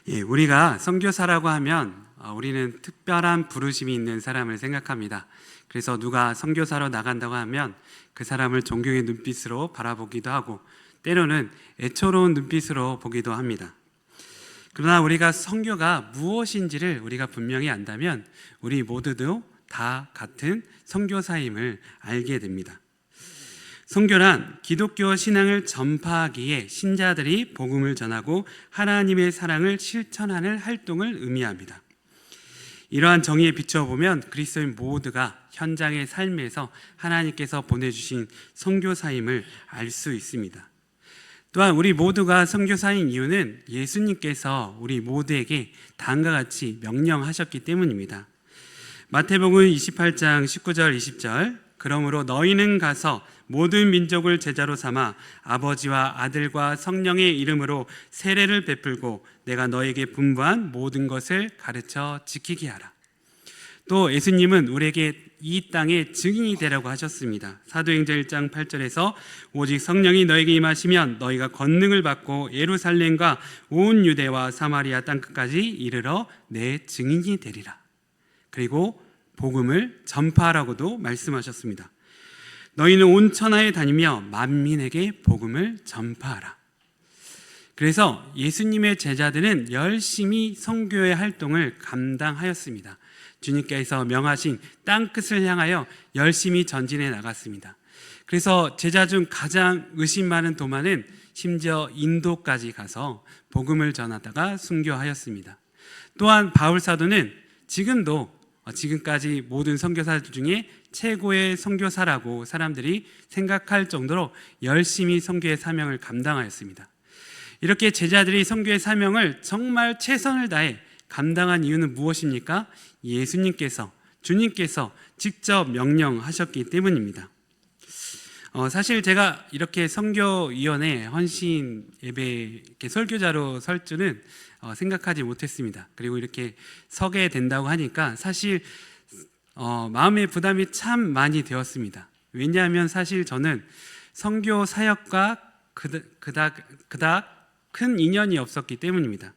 우리가 선교사라고 하면 우리는 특별한 부르심이 있는 사람을 생각합니다. 그래서 누가 선교사로 나간다고 하면 그 사람을 존경의 눈빛으로 바라보기도 하고 때로는 애처로운 눈빛으로 보기도 합니다. 그러나 우리가 선교가 무엇인지를 우리가 분명히 안다면 우리 모두도 다 같은 선교사임을 알게 됩니다. 선교란 기독교 신앙을 전파하기에 신자들이 복음을 전하고 하나님의 사랑을 실천하는 활동을 의미합니다. 이러한 정의에 비춰보면 그리스도인 모두가 현장의 삶에서 하나님께서 보내주신 선교사임을 알 수 있습니다. 또한 우리 모두가 선교사인 이유는 예수님께서 우리 모두에게 다음과 같이 명령하셨기 때문입니다. 마태복음 28장 19절 20절 그러므로 너희는 가서 모든 민족을 제자로 삼아 아버지와 아들과 성령의 이름으로 세례를 베풀고 내가 너에게 분부한 모든 것을 가르쳐 지키게 하라. 또 예수님은 우리에게 이 땅에 증인이 되라고 하셨습니다. 사도행전 1장 8절에서 오직 성령이 너에게 임하시면 너희가 권능을 받고 예루살렘과 온 유대와 사마리아 땅끝까지 이르러 내 증인이 되리라. 그리고 복음을 전파하라고도 말씀하셨습니다. 너희는 온 천하에 다니며 만민에게 복음을 전파하라. 그래서 예수님의 제자들은 열심히 선교의 활동을 감당하였습니다. 주님께서 명하신 땅끝을 향하여 열심히 전진해 나갔습니다. 그래서 제자 중 가장 의심 많은 도마는 심지어 인도까지 가서 복음을 전하다가 순교하였습니다. 또한 바울 사도는 지금까지 모든 선교사들 중에 최고의 선교사라고 사람들이 생각할 정도로 열심히 선교의 사명을 감당하였습니다. 이렇게 제자들이 선교의 사명을 정말 최선을 다해 감당한 이유는 무엇입니까? 주님께서 직접 명령하셨기 때문입니다. 사실 제가 이렇게 선교위원회 헌신 예배 설교자로 설 줄은 생각하지 못했습니다. 그리고 이렇게 서게 된다고 하니까 사실 마음의 부담이 참 많이 되었습니다. 왜냐하면 사실 저는 선교 사역과 그닥 큰 인연이 없었기 때문입니다.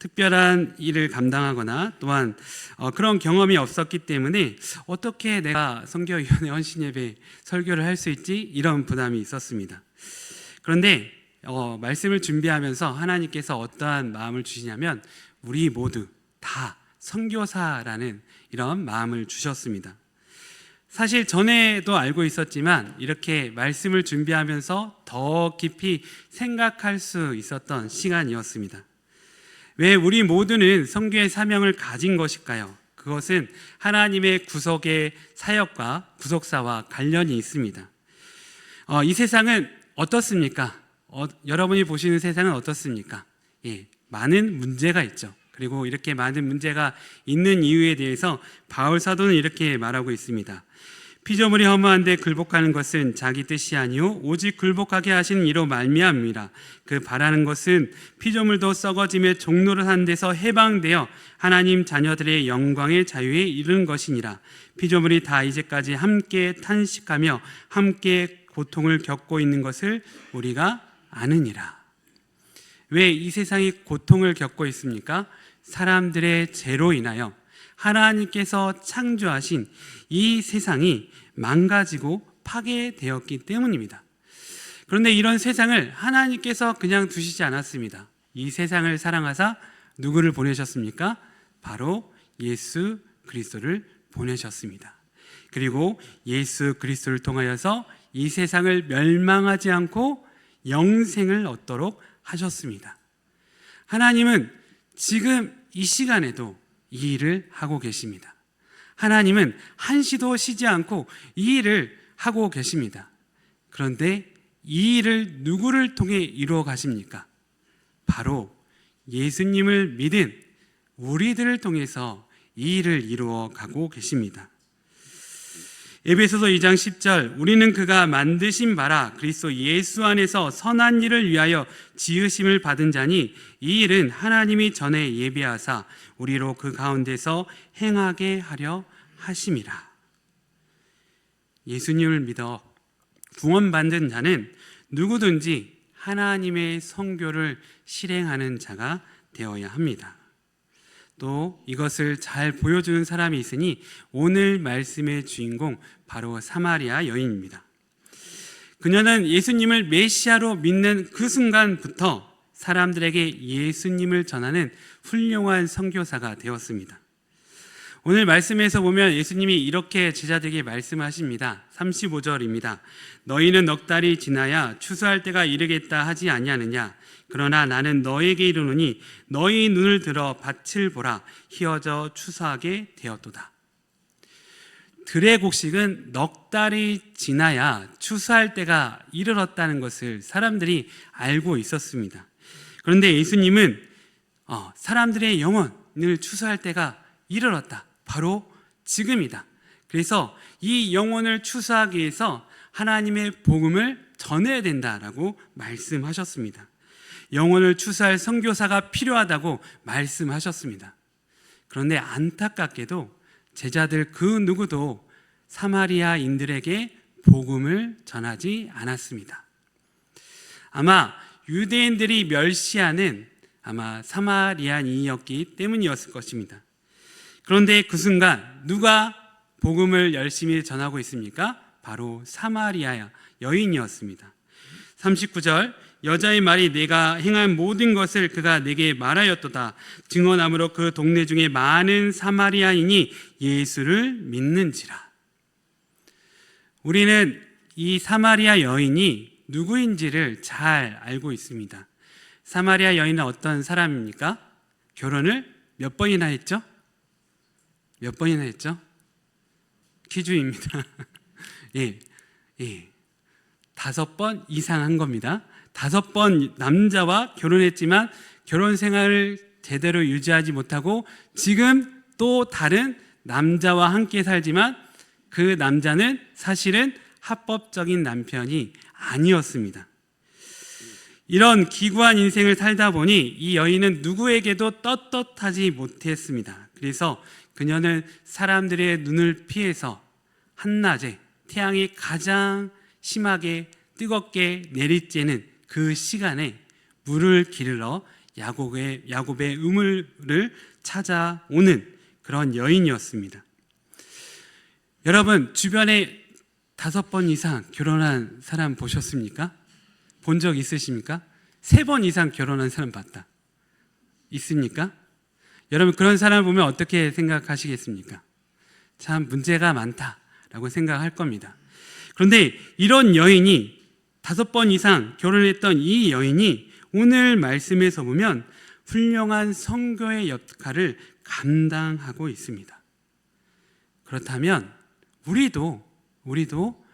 특별한 일을 감당하거나 또한 그런 경험이 없었기 때문에 어떻게 내가 선교위원회 헌신예배 설교를 할 수 있지? 이런 부담이 있었습니다. 그런데 말씀을 준비하면서 하나님께서 어떠한 마음을 주시냐면 우리 모두 다 선교사라는 이런 마음을 주셨습니다. 사실 전에도 알고 있었지만 이렇게 말씀을 준비하면서 더 깊이 생각할 수 있었던 시간이었습니다. 왜 우리 모두는 선교의 사명을 가진 것일까요? 그것은 하나님의 구속의 사역과 구속사와 관련이 있습니다. 이 세상은 어떻습니까? 여러분이 보시는 세상은 어떻습니까? 많은 문제가 있죠. 그리고 이렇게 많은 문제가 있는 이유에 대해서 바울 사도는 이렇게 말하고 있습니다. 피조물이 허무한데 굴복하는 것은 자기 뜻이 아니요 오직 굴복하게 하시는 이로 말미암이라. 그 바라는 것은 피조물도 썩어짐에 종로를 하는 데서 해방되어 하나님 자녀들의 영광의 자유에 이르는 것이니라. 피조물이 다 이제까지 함께 탄식하며 함께 고통을 겪고 있는 것을 우리가 아느니라. 왜 이 세상이 고통을 겪고 있습니까? 사람들의 죄로 인하여 하나님께서 창조하신 이 세상이 망가지고 파괴되었기 때문입니다. 그런데 이런 세상을 하나님께서 그냥 두시지 않았습니다. 이 세상을 사랑하사 누구를 보내셨습니까? 바로 예수 그리스도를 보내셨습니다. 그리고 예수 그리스도를 통하여서 이 세상을 멸망하지 않고 영생을 얻도록 하셨습니다. 하나님은 지금 이 시간에도 이 일을 하고 계십니다. 하나님은 한시도 쉬지 않고 이 일을 하고 계십니다. 그런데 이 일을 누구를 통해 이루어 가십니까? 바로 예수님을 믿은 우리들을 통해서 이 일을 이루어 가고 계십니다. 에베소서 2장 10절 우리는 그가 만드신 바라 그리스도 예수 안에서 선한 일을 위하여 지으심을 받은 자니 이 일은 하나님이 전에 예비하사 우리로 그 가운데서 행하게 하려 하심이라. 예수님을 믿어 구원받는 자는 누구든지 하나님의 선교를 실행하는 자가 되어야 합니다. 또 이것을 잘 보여주는 사람이 있으니 오늘 말씀의 주인공 바로 사마리아 여인입니다. 그녀는 예수님을 메시아로 믿는 그 순간부터 사람들에게 예수님을 전하는 훌륭한 선교사가 되었습니다. 오늘 말씀에서 보면 예수님이 이렇게 제자들에게 말씀하십니다. 35절입니다. 너희는 넉 달이 지나야 추수할 때가 이르겠다 하지 아니하느냐? 그러나 나는 너에게 이르노니 너희 눈을 들어 밭을 보라. 희어져 추수하게 되었도다. 들의 곡식은 넉 달이 지나야 추수할 때가 이르렀다는 것을 사람들이 알고 있었습니다. 그런데 예수님은 사람들의 영혼을 추수할 때가 이르렀다. 바로 지금이다. 그래서 이 영혼을 추수하기 위해서 하나님의 복음을 전해야 된다라고 말씀하셨습니다. 영혼을 추수할 선교사가 필요하다고 말씀하셨습니다. 그런데 안타깝게도 제자들 그 누구도 사마리아인들에게 복음을 전하지 않았습니다. 아마 유대인들이 멸시하는 사마리아인이었기 때문이었을 것입니다. 그런데 그 순간 누가 복음을 열심히 전하고 있습니까? 바로 사마리아 여인이었습니다. 39절 여자의 말이 내가 행한 모든 것을 그가 내게 말하였도다. 증언함으로 그 동네 중에 많은 사마리아인이 예수를 믿는지라. 우리는 이 사마리아 여인이 누구인지를 잘 알고 있습니다. 사마리아 여인은 어떤 사람입니까? 결혼을 몇 번이나 했죠? 몇 번이나 했죠? 퀴즈입니다. 예. 5번 이상 한 겁니다. 5번 남자와 결혼했지만 결혼 생활을 제대로 유지하지 못하고 지금 또 다른 남자와 함께 살지만 그 남자는 사실은 합법적인 남편이 아니었습니다. 이런 기구한 인생을 살다 보니 이 여인은 누구에게도 떳떳하지 못했습니다. 그래서 그녀는 사람들의 눈을 피해서 한낮에 태양이 가장 심하게 뜨겁게 내리쬐는 그 시간에 물을 기르러 야곱의 우물을 찾아오는 그런 여인이었습니다. 여러분 주변에 5번 이상 결혼한 사람 보셨습니까? 본 적 있으십니까? 3번 이상 결혼한 사람 봤다. 있습니까? 여러분 그런 사람 보면 어떻게 생각하시겠습니까? 참 문제가 많다라고 생각할 겁니다. 그런데 이런 여인이 5번 이상 결혼했던 이 여인이 오늘 말씀에서 보면 훌륭한 선교의 역할을 감당하고 있습니다. 그렇다면 우리도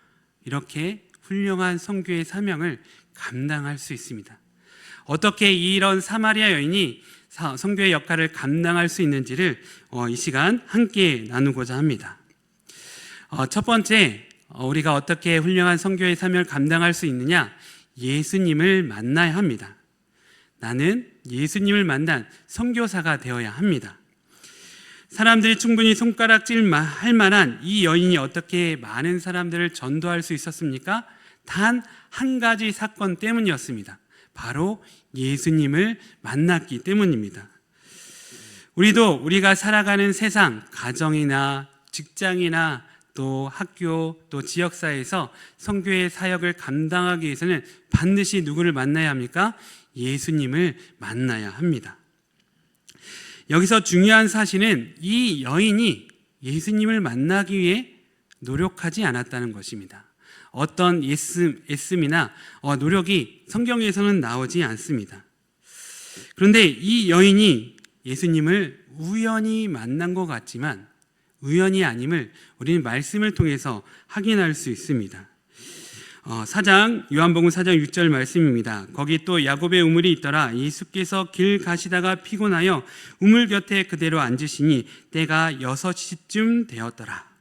이렇게 훌륭한 선교의 사명을 감당할 수 있습니다. 어떻게 이런 사마리아 여인이 선교의 역할을 감당할 수 있는지를 이 시간 함께 나누고자 합니다. 첫 번째, 우리가 어떻게 훌륭한 선교의 사명을 감당할 수 있느냐? 예수님을 만나야 합니다. 나는 예수님을 만난 선교사가 되어야 합니다. 사람들이 충분히 손가락질 할 만한 이 여인이 어떻게 많은 사람들을 전도할 수 있었습니까? 단 한 가지 사건 때문이었습니다. 바로 예수님을 만났기 때문입니다. 우리가 살아가는 세상, 가정이나 직장이나 또 학교, 또 지역사회에서 선교의 사역을 감당하기 위해서는 반드시 누구를 만나야 합니까? 예수님을 만나야 합니다. 여기서 중요한 사실은 이 여인이 예수님을 만나기 위해 노력하지 않았다는 것입니다. 어떤 애씀이나 노력이 성경에서는 나오지 않습니다. 그런데 이 여인이 예수님을 우연히 만난 것 같지만 우연이 아님을 우리는 말씀을 통해서 확인할 수 있습니다. 요한복음 4장 6절 말씀입니다. 거기 또 야곱의 우물이 있더라. 예수께서 길 가시다가 피곤하여 우물 곁에 그대로 앉으시니 때가 6시쯤 되었더라.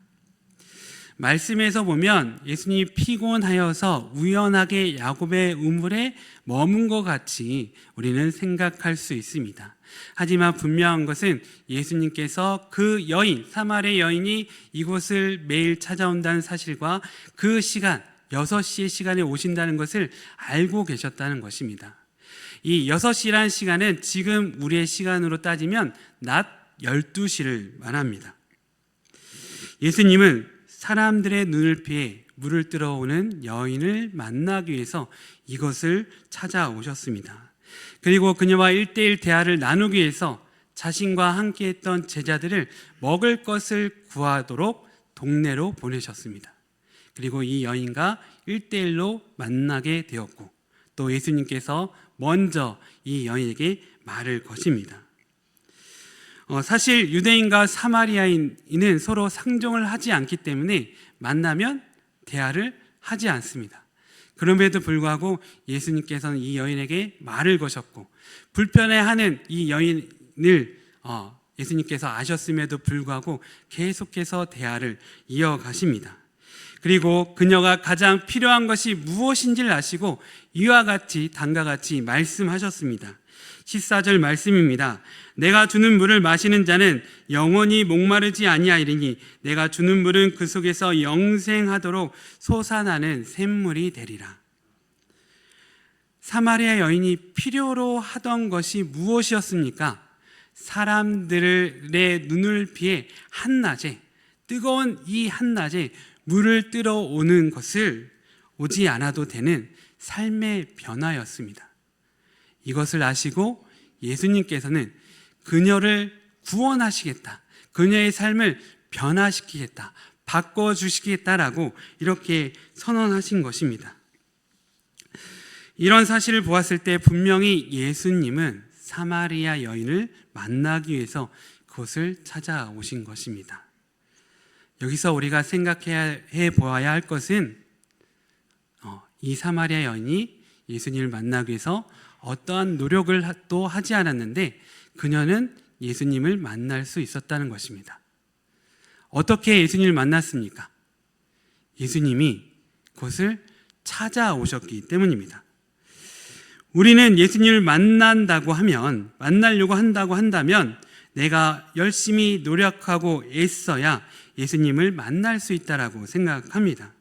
말씀에서 보면 예수님이 피곤하여서 우연하게 야곱의 우물에 머문 것 같이 우리는 생각할 수 있습니다. 하지만 분명한 것은 예수님께서 그 여인, 사마리아 여인이 이곳을 매일 찾아온다는 사실과 그 시간 6시의 시간에 오신다는 것을 알고 계셨다는 것입니다. 이 6시라는 시간은 지금 우리의 시간으로 따지면 낮 12시를 말합니다. 예수님은 사람들의 눈을 피해 물을 들어오는 여인을 만나기 위해서 이곳을 찾아오셨습니다. 그리고 그녀와 1대1 대화를 나누기 위해서 자신과 함께했던 제자들을 먹을 것을 구하도록 동네로 보내셨습니다. 그리고 이 여인과 1대1로 만나게 되었고, 또 예수님께서 먼저 이 여인에게 말을 거십니다. 사실 유대인과 사마리아인은 서로 상종을 하지 않기 때문에 만나면 대화를 하지 않습니다. 그럼에도 불구하고 예수님께서는 이 여인에게 말을 거셨고, 불편해하는 이 여인을 예수님께서 아셨음에도 불구하고 계속해서 대화를 이어가십니다. 그리고 그녀가 가장 필요한 것이 무엇인지를 아시고 이와 같이 다음과 같이 말씀하셨습니다. 14절 말씀입니다. 내가 주는 물을 마시는 자는 영원히 목마르지 아니하리니 내가 주는 물은 그 속에서 영생하도록 솟아나는 샘물이 되리라. 사마리아 여인이 필요로 하던 것이 무엇이었습니까? 사람들의 눈을 피해 한낮에, 뜨거운 이 한낮에 물을 들어오는 것을 오지 않아도 되는 삶의 변화였습니다. 이것을 아시고 예수님께서는 그녀를 구원하시겠다, 그녀의 삶을 변화시키겠다, 바꿔주시겠다라고 이렇게 선언하신 것입니다. 이런 사실을 보았을 때 분명히 예수님은 사마리아 여인을 만나기 위해서 그곳을 찾아오신 것입니다. 여기서 우리가 생각해 보아야 할 것은 이 사마리아 여인이 예수님을 만나기 위해서 어떠한 노력을 또 하지 않았는데 그녀는 예수님을 만날 수 있었다는 것입니다. 어떻게 예수님을 만났습니까? 예수님이 그것을 찾아오셨기 때문입니다. 우리는 예수님을 만나려고 한다고 한다면 내가 열심히 노력하고 애써야 예수님을 만날 수 있다라고 생각합니다.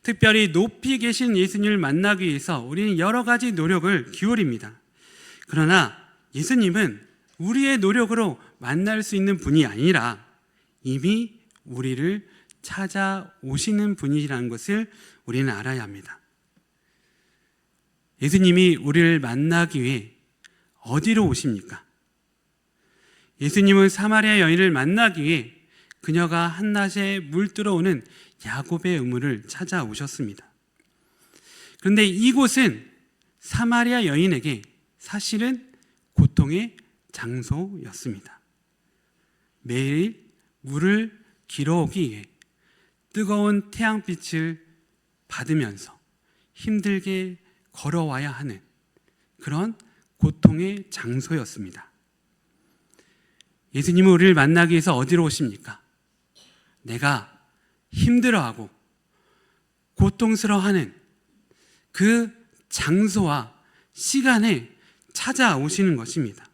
특별히 높이 계신 예수님을 만나기 위해서 우리는 여러 가지 노력을 기울입니다. 그러나 예수님은 우리의 노력으로 만날 수 있는 분이 아니라 이미 우리를 찾아오시는 분이라는 것을 우리는 알아야 합니다. 예수님이 우리를 만나기 위해 어디로 오십니까? 예수님은 사마리아 여인을 만나기 위해 그녀가 한낮에 물 들어오는 야곱의 우물을 찾아오셨습니다. 그런데 이곳은 사마리아 여인에게 사실은 고통의 장소였습니다. 매일 물을 길어오기 위해 뜨거운 태양빛을 받으면서 힘들게 걸어와야 하는 그런 고통의 장소였습니다. 예수님은 우리를 만나기 위해서 어디로 오십니까? 내가 힘들어하고 고통스러워하는 그 장소와 시간에 찾아오시는 것입니다.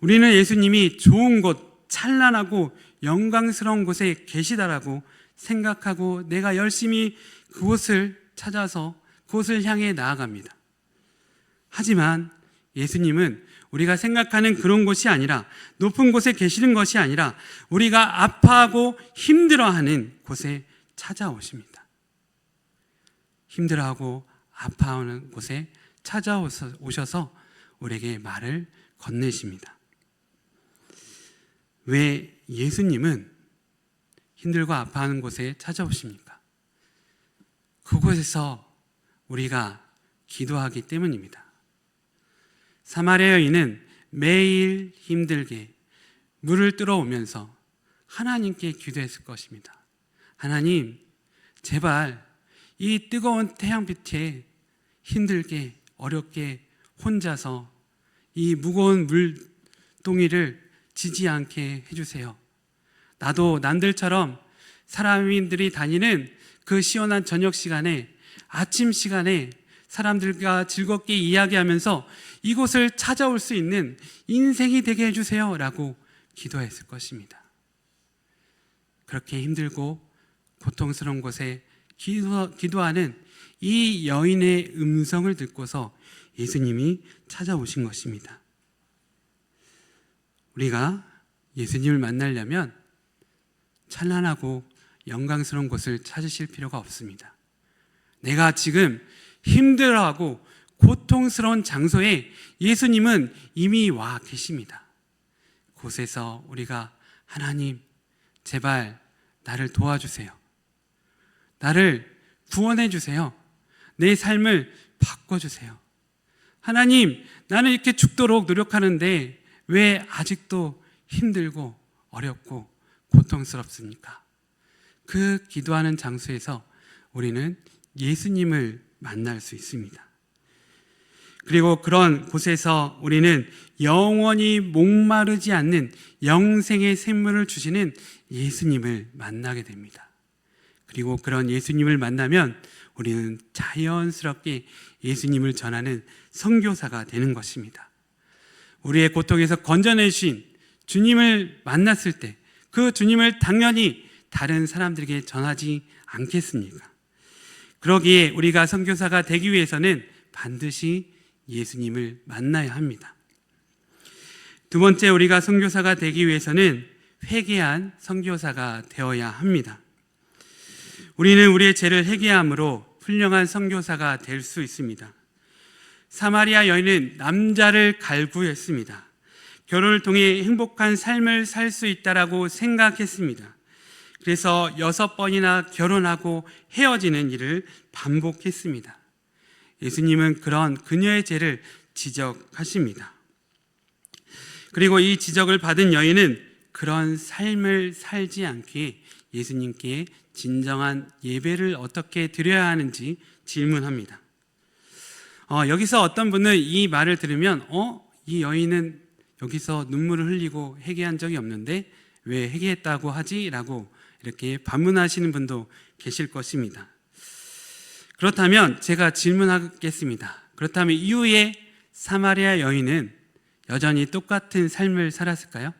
우리는 예수님이 좋은 곳, 찬란하고 영광스러운 곳에 계시다라고 생각하고 내가 열심히 그곳을 찾아서 그곳을 향해 나아갑니다. 하지만 예수님은 우리가 생각하는 그런 곳이 아니라, 높은 곳에 계시는 것이 아니라 우리가 아파하고 힘들어하는 곳에 찾아오십니다. 힘들어하고 아파하는 곳에 찾아오셔서 우리에게 말을 건네십니다. 왜 예수님은 힘들고 아파하는 곳에 찾아오십니까? 그곳에서 우리가 기도하기 때문입니다. 사마리아 여인은 매일 힘들게 물을 들어오면서 하나님께 기도했을 것입니다. 하나님, 제발 이 뜨거운 태양빛에 힘들게 어렵게 혼자서 이 무거운 물동이를 지지 않게 해주세요. 나도 남들처럼 사람들이 다니는 그 시원한 저녁 시간에, 아침 시간에 사람들과 즐겁게 이야기하면서 이곳을 찾아올 수 있는 인생이 되게 해주세요 라고 기도했을 것입니다. 그렇게 힘들고 고통스러운 곳에 기도하는 이 여인의 음성을 듣고서 예수님이 찾아오신 것입니다. 우리가 예수님을 만나려면 찬란하고 영광스러운 곳을 찾으실 필요가 없습니다. 내가 지금 힘들어하고 고통스러운 장소에 예수님은 이미 와 계십니다. 곳에서 우리가 하나님, 제발 나를 도와주세요. 나를 구원해 주세요. 내 삶을 바꿔주세요. 하나님, 나는 이렇게 죽도록 노력하는데 왜 아직도 힘들고 어렵고 고통스럽습니까? 그 기도하는 장소에서 우리는 예수님을 만날 수 있습니다. 그리고 그런 곳에서 우리는 영원히 목마르지 않는 영생의 샘물을 주시는 예수님을 만나게 됩니다. 그리고 그런 예수님을 만나면 우리는 자연스럽게 예수님을 전하는 선교사가 되는 것입니다. 우리의 고통에서 건져내 주신 주님을 만났을 때 그 주님을 당연히 다른 사람들에게 전하지 않겠습니까? 그러기에 우리가 선교사가 되기 위해서는 반드시 예수님을 만나야 합니다. 두 번째, 우리가 선교사가 되기 위해서는 회개한 선교사가 되어야 합니다. 우리는 우리의 죄를 회개함으로 훌륭한 선교사가 될 수 있습니다. 사마리아 여인은 남자를 갈구했습니다. 결혼을 통해 행복한 삶을 살 수 있다라고 생각했습니다. 그래서 6번이나 결혼하고 헤어지는 일을 반복했습니다. 예수님은 그런 그녀의 죄를 지적하십니다. 그리고 이 지적을 받은 여인은 그런 삶을 살지 않기에 예수님께 진정한 예배를 어떻게 드려야 하는지 질문합니다. 여기서 어떤 분은 이 말을 들으면 이 여인은 여기서 눈물을 흘리고 회개한 적이 없는데 왜 회개했다고 하지? 라고 이렇게 반문하시는 분도 계실 것입니다. 그렇다면 제가 질문하겠습니다. 그렇다면 이후에 사마리아 여인은 여전히 똑같은 삶을 살았을까요?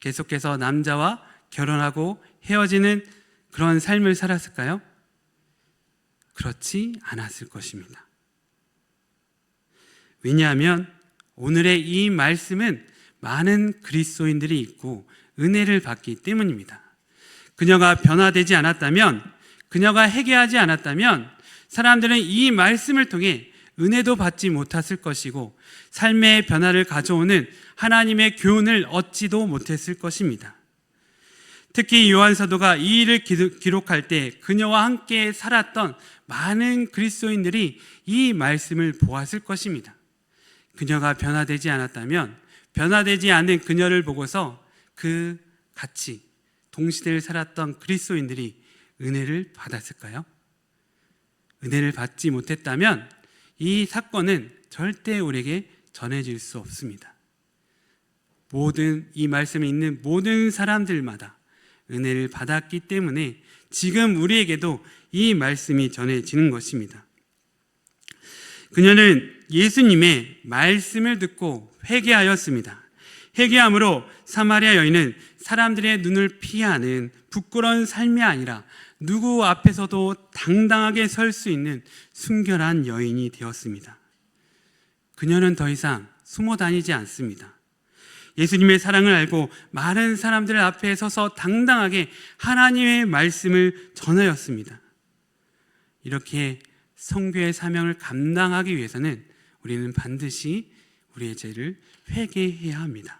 계속해서 남자와 결혼하고 헤어지는 그런 삶을 살았을까요? 그렇지 않았을 것입니다. 왜냐하면 오늘의 이 말씀은 많은 그리스도인들이 있고 은혜를 받기 때문입니다. 그녀가 변화되지 않았다면, 그녀가 회개하지 않았다면 사람들은 이 말씀을 통해 은혜도 받지 못했을 것이고 삶의 변화를 가져오는 하나님의 교훈을 얻지도 못했을 것입니다. 특히 요한 사도가 이 일을 기록할 때 그녀와 함께 살았던 많은 그리스도인들이 이 말씀을 보았을 것입니다. 그녀가 변화되지 않았다면 변화되지 않는 그녀를 보고서 그 같이 동시대를 살았던 그리스도인들이 은혜를 받았을까요? 은혜를 받지 못했다면 이 사건은 절대 우리에게 전해질 수 없습니다. 이 말씀에 있는 모든 사람들마다 은혜를 받았기 때문에 지금 우리에게도 이 말씀이 전해지는 것입니다. 그녀는 예수님의 말씀을 듣고 회개하였습니다. 회개함으로 사마리아 여인은 사람들의 눈을 피하는 부끄러운 삶이 아니라 누구 앞에서도 당당하게 설 수 있는 순결한 여인이 되었습니다. 그녀는 더 이상 숨어 다니지 않습니다. 예수님의 사랑을 알고 많은 사람들 앞에 서서 당당하게 하나님의 말씀을 전하였습니다. 이렇게 선교의 사명을 감당하기 위해서는 우리는 반드시 우리의 죄를 회개해야 합니다.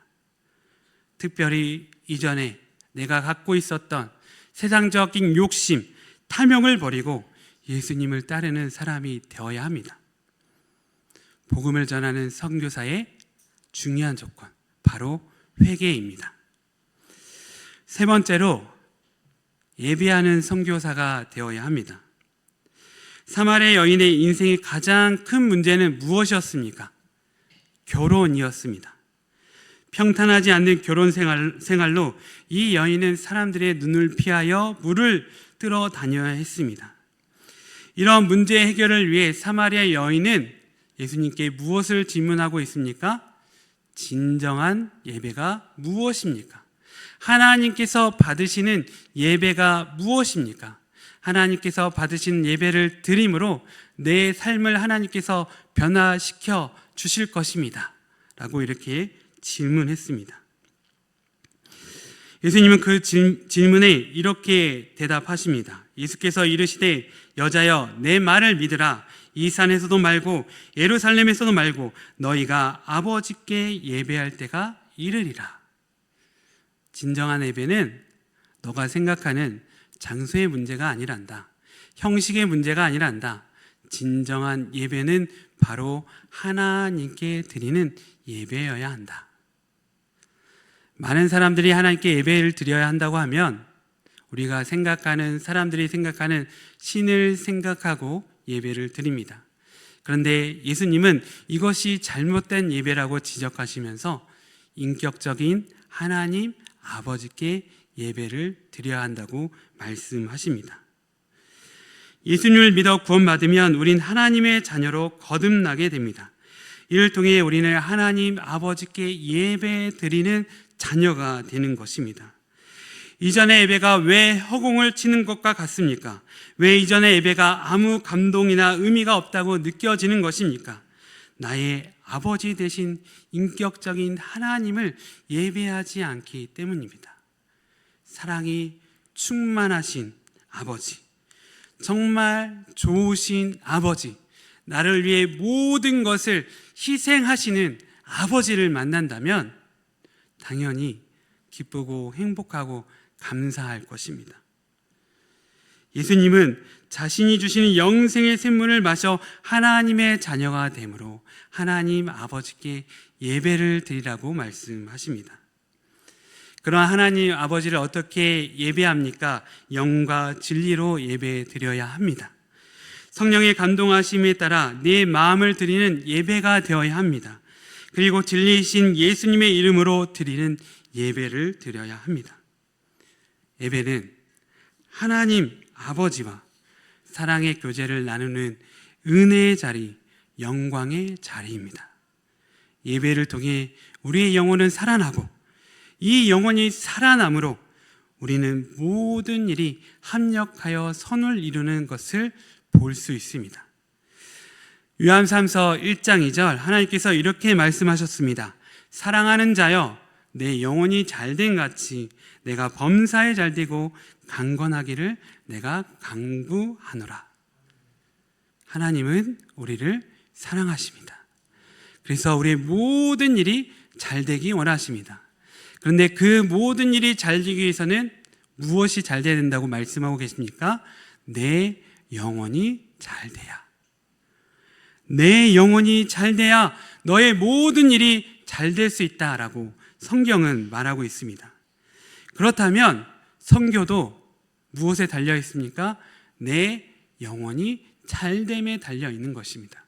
특별히 이전에 내가 갖고 있었던 세상적인 욕심, 탐욕을 버리고 예수님을 따르는 사람이 되어야 합니다. 복음을 전하는 선교사의 중요한 조건, 바로 회개입니다. 세 번째로 예배하는 선교사가 되어야 합니다. 사마리아 여인의 인생의 가장 큰 문제는 무엇이었습니까? 결혼이었습니다. 평탄하지 않는 결혼 생활로 이 여인은 사람들의 눈을 피하여 물을 뜨러 다녀야 했습니다. 이런 문제 해결을 위해 사마리아 여인은 예수님께 무엇을 질문하고 있습니까? 진정한 예배가 무엇입니까? 하나님께서 받으시는 예배가 무엇입니까? 하나님께서 받으신 예배를 드림으로 내 삶을 하나님께서 변화시켜 주실 것입니다. 라고 이렇게 질문했습니다. 예수님은 그 질문에 이렇게 대답하십니다. 예수께서 이르시되 여자여 내 말을 믿으라. 이 산에서도 말고 예루살렘에서도 말고 너희가 아버지께 예배할 때가 이르리라. 진정한 예배는 너가 생각하는 장소의 문제가 아니란다. 형식의 문제가 아니란다. 진정한 예배는 바로 하나님께 드리는 예배여야 한다. 많은 사람들이 하나님께 예배를 드려야 한다고 하면 우리가 생각하는, 사람들이 생각하는 신을 생각하고 예배를 드립니다. 그런데 예수님은 이것이 잘못된 예배라고 지적하시면서 인격적인 하나님 아버지께 예배를 드려야 한다고 말씀하십니다. 예수님을 믿어 구원받으면 우린 하나님의 자녀로 거듭나게 됩니다. 이를 통해 우리는 하나님 아버지께 예배 드리는 자녀가 되는 것입니다. 이전의 예배가 왜 허공을 치는 것과 같습니까? 왜 이전의 예배가 아무 감동이나 의미가 없다고 느껴지는 것입니까? 나의 아버지 되신 인격적인 하나님을 예배하지 않기 때문입니다. 사랑이 충만하신 아버지, 정말 좋으신 아버지, 나를 위해 모든 것을 희생하시는 아버지를 만난다면 당연히 기쁘고 행복하고 감사할 것입니다. 예수님은 자신이 주시는 영생의 샘물을 마셔 하나님의 자녀가 되므로 하나님 아버지께 예배를 드리라고 말씀하십니다. 그러나 하나님 아버지를 어떻게 예배합니까? 영과 진리로 예배 드려야 합니다. 성령의 감동하심에 따라 내 마음을 드리는 예배가 되어야 합니다. 그리고 진리이신 예수님의 이름으로 드리는 예배를 드려야 합니다. 예배는 하나님 아버지와 사랑의 교제를 나누는 은혜의 자리, 영광의 자리입니다. 예배를 통해 우리의 영혼은 살아나고 이 영혼이 살아남으로 우리는 모든 일이 합력하여 선을 이루는 것을 볼 수 있습니다. 요한삼서 1장 2절 하나님께서 이렇게 말씀하셨습니다. 사랑하는 자여 내 영혼이 잘된 같이 내가 범사에 잘되고 강건하기를 내가 강구하노라. 하나님은 우리를 사랑하십니다. 그래서 우리의 모든 일이 잘되기 원하십니다. 그런데 그 모든 일이 잘되기 위해서는 무엇이 잘돼야 된다고 말씀하고 계십니까? 내 영혼이 잘돼야. 내 영혼이 잘돼야 너의 모든 일이 잘 될 수 있다라고 성경은 말하고 있습니다. 그렇다면 선교도 무엇에 달려 있습니까? 내 영혼이 잘됨에 달려 있는 것입니다.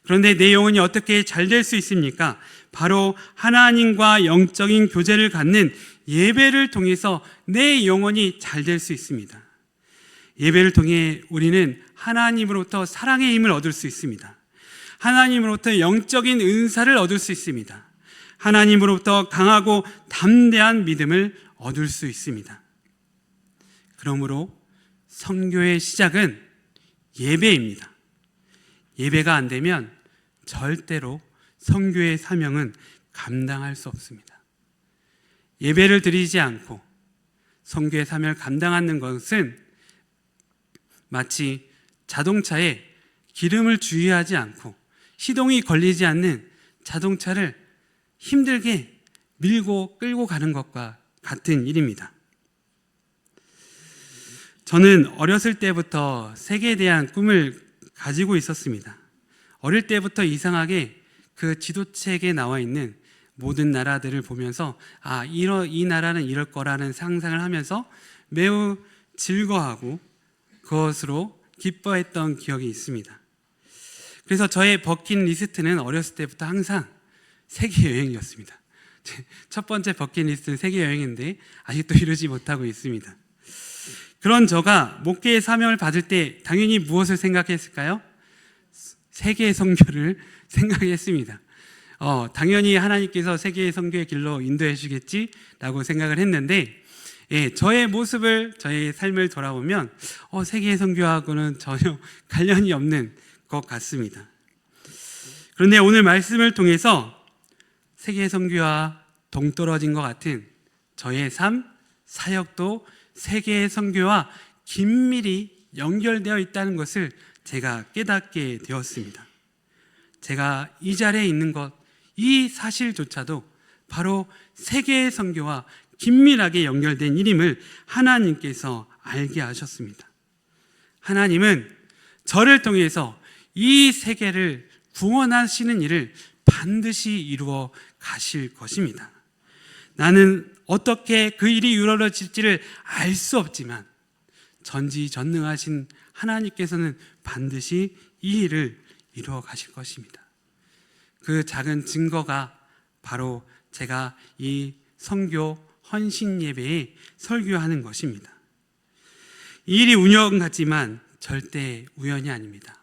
그런데 내 영혼이 어떻게 잘 될 수 있습니까? 바로 하나님과 영적인 교제를 갖는 예배를 통해서 내 영혼이 잘 될 수 있습니다. 예배를 통해 우리는 하나님으로부터 사랑의 힘을 얻을 수 있습니다. 하나님으로부터 영적인 은사를 얻을 수 있습니다. 하나님으로부터 강하고 담대한 믿음을 얻을 수 있습니다. 그러므로 선교의 시작은 예배입니다. 예배가 안 되면 절대로 선교의 사명은 감당할 수 없습니다. 예배를 드리지 않고 선교의 사명을 감당하는 것은 마치 자동차에 기름을 주의하지 않고 시동이 걸리지 않는 자동차를 힘들게 밀고 끌고 가는 것과 같은 일입니다. 저는 어렸을 때부터 세계에 대한 꿈을 가지고 있었습니다. 어릴 때부터 이상하게 그 지도책에 나와 있는 모든 나라들을 보면서 이 나라는 이럴 거라는 상상을 하면서 매우 즐거워하고 그것으로 기뻐했던 기억이 있습니다. 그래서 저의 버킷리스트는 어렸을 때부터 항상 세계 여행이었습니다. 첫 번째 버킷리스트는 세계 여행인데 아직도 이루지 못하고 있습니다. 그런 저가 목회의 사명을 받을 때 당연히 무엇을 생각했을까요? 세계 선교를 생각했습니다. 당연히 하나님께서 세계 선교의 길로 인도해 주겠지라고 생각을 했는데 저의 모습을, 저의 삶을 돌아보면 세계 선교하고는 전혀 관련이 없는 것 같습니다. 그런데 오늘 말씀을 통해서 세계 선교와 동떨어진 것 같은 저의 삶, 사역도 세계 선교와 긴밀히 연결되어 있다는 것을 제가 깨닫게 되었습니다. 제가 이 자리에 있는 것, 이 사실조차도 바로 세계 선교와 긴밀하게 연결된 일임을 하나님께서 알게 하셨습니다. 하나님은 저를 통해서 이 세계를 구원하시는 일을 반드시 이루어 가실 것입니다. 나는 어떻게 그 일이 이루어질지를 알 수 없지만 전지전능하신 하나님께서는 반드시 이 일을 이루어 가실 것입니다. 그 작은 증거가 바로 제가 이 선교 헌신 예배에 설교하는 것입니다. 이 일이 운영 같지만 절대 우연이 아닙니다.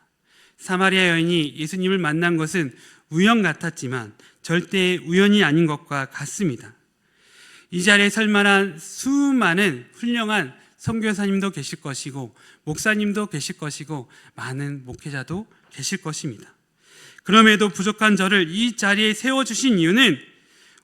사마리아 여인이 예수님을 만난 것은 우연 같았지만 절대 우연이 아닌 것과 같습니다. 이 자리에 설 만한 수많은 훌륭한 선교사님도 계실 것이고 목사님도 계실 것이고 많은 목회자도 계실 것입니다. 그럼에도 부족한 저를 이 자리에 세워주신 이유는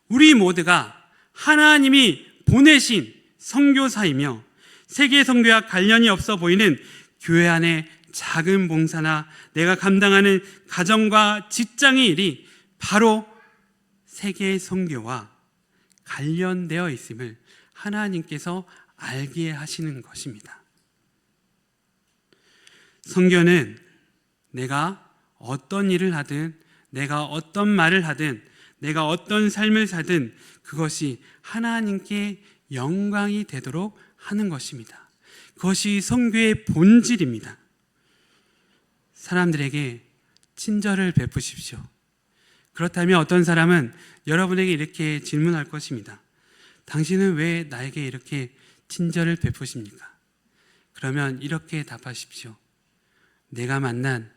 우리 모두가 하나님이 보내신 선교사이며 세계 선교와 관련이 없어 보이는 교회 안에 작은 봉사나 내가 감당하는 가정과 직장의 일이 바로 세계 선교와 관련되어 있음을 하나님께서 알게 하시는 것입니다. 선교는 내가 어떤 일을 하든, 내가 어떤 말을 하든, 내가 어떤 삶을 살든 그것이 하나님께 영광이 되도록 하는 것입니다. 그것이 선교의 본질입니다. 사람들에게 친절을 베푸십시오. 그렇다면 어떤 사람은 여러분에게 이렇게 질문할 것입니다. 당신은 왜 나에게 이렇게 친절을 베푸십니까? 그러면 이렇게 답하십시오. 내가 만난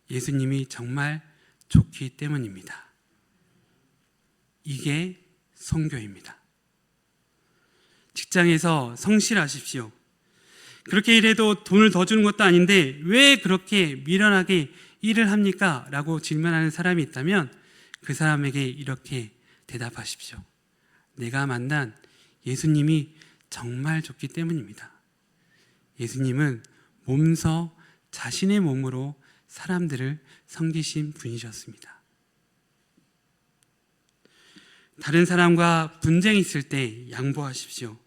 예수님이 정말 좋기 때문입니다. 이게 선교입니다. 직장에서 성실하십시오. 그렇게 일해도 돈을 더 주는 것도 아닌데 왜 그렇게 미련하게 일을 합니까? 라고 질문하는 사람이 있다면 그 사람에게 이렇게 대답하십시오. 내가 만난 예수님이 정말 좋기 때문입니다. 예수님은 몸서 자신의 몸으로 사람들을 섬기신 분이셨습니다. 다른 사람과 분쟁이 있을 때 양보하십시오.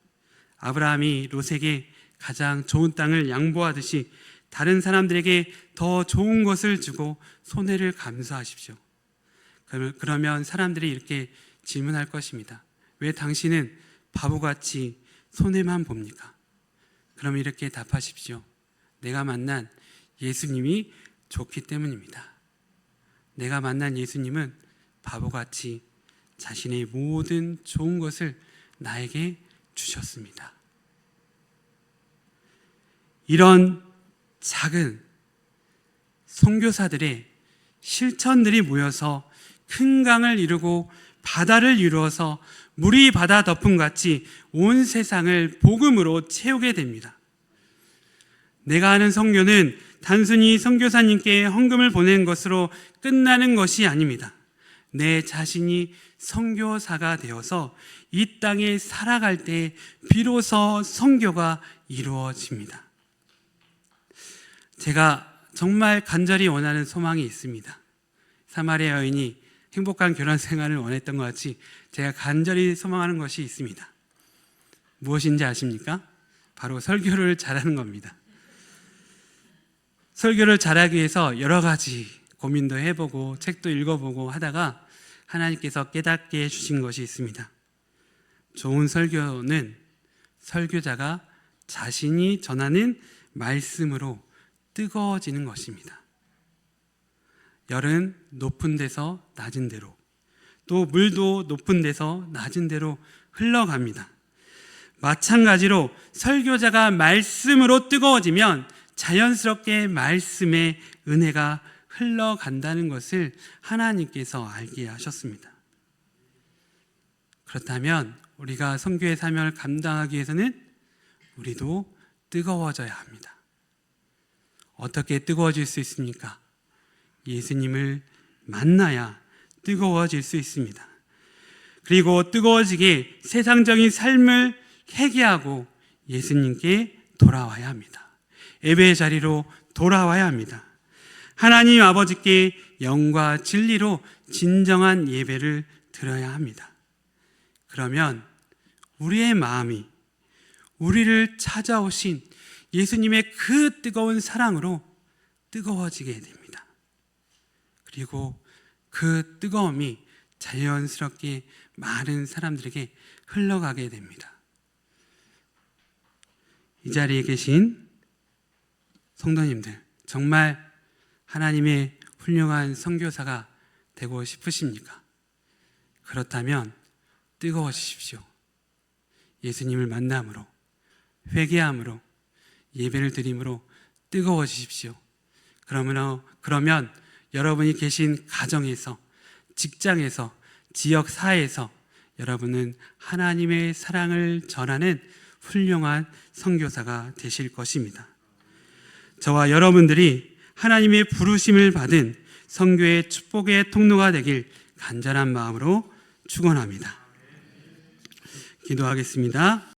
아브라함이 롯에게 가장 좋은 땅을 양보하듯이 다른 사람들에게 더 좋은 것을 주고 손해를 감수하십시오. 그러면 사람들이 이렇게 질문할 것입니다. 왜 당신은 바보같이 손해만 봅니까? 그럼 이렇게 답하십시오. 내가 만난 예수님이 좋기 때문입니다. 내가 만난 예수님은 바보같이 자신의 모든 좋은 것을 나에게 주셨습니다. 이런 작은 선교사들의 실천들이 모여서 큰 강을 이루고 바다를 이루어서 물이 바다 덮음같이 온 세상을 복음으로 채우게 됩니다. 내가 하는 선교는 단순히 선교사님께 헌금을 보내는 것으로 끝나는 것이 아닙니다. 내 자신이 선교사가 되어서 이 땅에 살아갈 때 비로소 선교가 이루어집니다. 제가 정말 간절히 원하는 소망이 있습니다. 사마리아 여인이 행복한 결혼 생활을 원했던 것 같이 제가 간절히 소망하는 것이 있습니다. 무엇인지 아십니까? 바로 설교를 잘하는 겁니다. 설교를 잘하기 위해서 여러 가지 고민도 해보고 책도 읽어보고 하다가 하나님께서 깨닫게 해주신 것이 있습니다. 좋은 설교는 설교자가 자신이 전하는 말씀으로 뜨거워지는 것입니다. 열은 높은 데서 낮은 데로, 또 물도 높은 데서 낮은 데로 흘러갑니다. 마찬가지로 설교자가 말씀으로 뜨거워지면 자연스럽게 말씀의 은혜가 흘러간다는 것을 하나님께서 알게 하셨습니다. 그렇다면 우리가 선교의 사명을 감당하기 위해서는 우리도 뜨거워져야 합니다. 어떻게 뜨거워질 수 있습니까? 예수님을 만나야 뜨거워질 수 있습니다. 그리고 뜨거워지게 세상적인 삶을 회개하고 예수님께 돌아와야 합니다. 예배의 자리로 돌아와야 합니다. 하나님 아버지께 영과 진리로 진정한 예배를 드려야 합니다. 그러면 우리의 마음이 우리를 찾아오신 예수님의 그 뜨거운 사랑으로 뜨거워지게 됩니다. 그리고 그 뜨거움이 자연스럽게 많은 사람들에게 흘러가게 됩니다. 이 자리에 계신 성도님들, 정말 하나님의 훌륭한 선교사가 되고 싶으십니까? 그렇다면 뜨거워지십시오. 예수님을 만남으로, 회개함으로, 예배를 드림으로 뜨거워지십시오. 그러면 여러분이 계신 가정에서, 직장에서, 지역 사회에서 여러분은 하나님의 사랑을 전하는 훌륭한 선교사가 되실 것입니다. 저와 여러분들이 하나님의 부르심을 받은 선교의 축복의 통로가 되길 간절한 마음으로 축원합니다. 기도하겠습니다.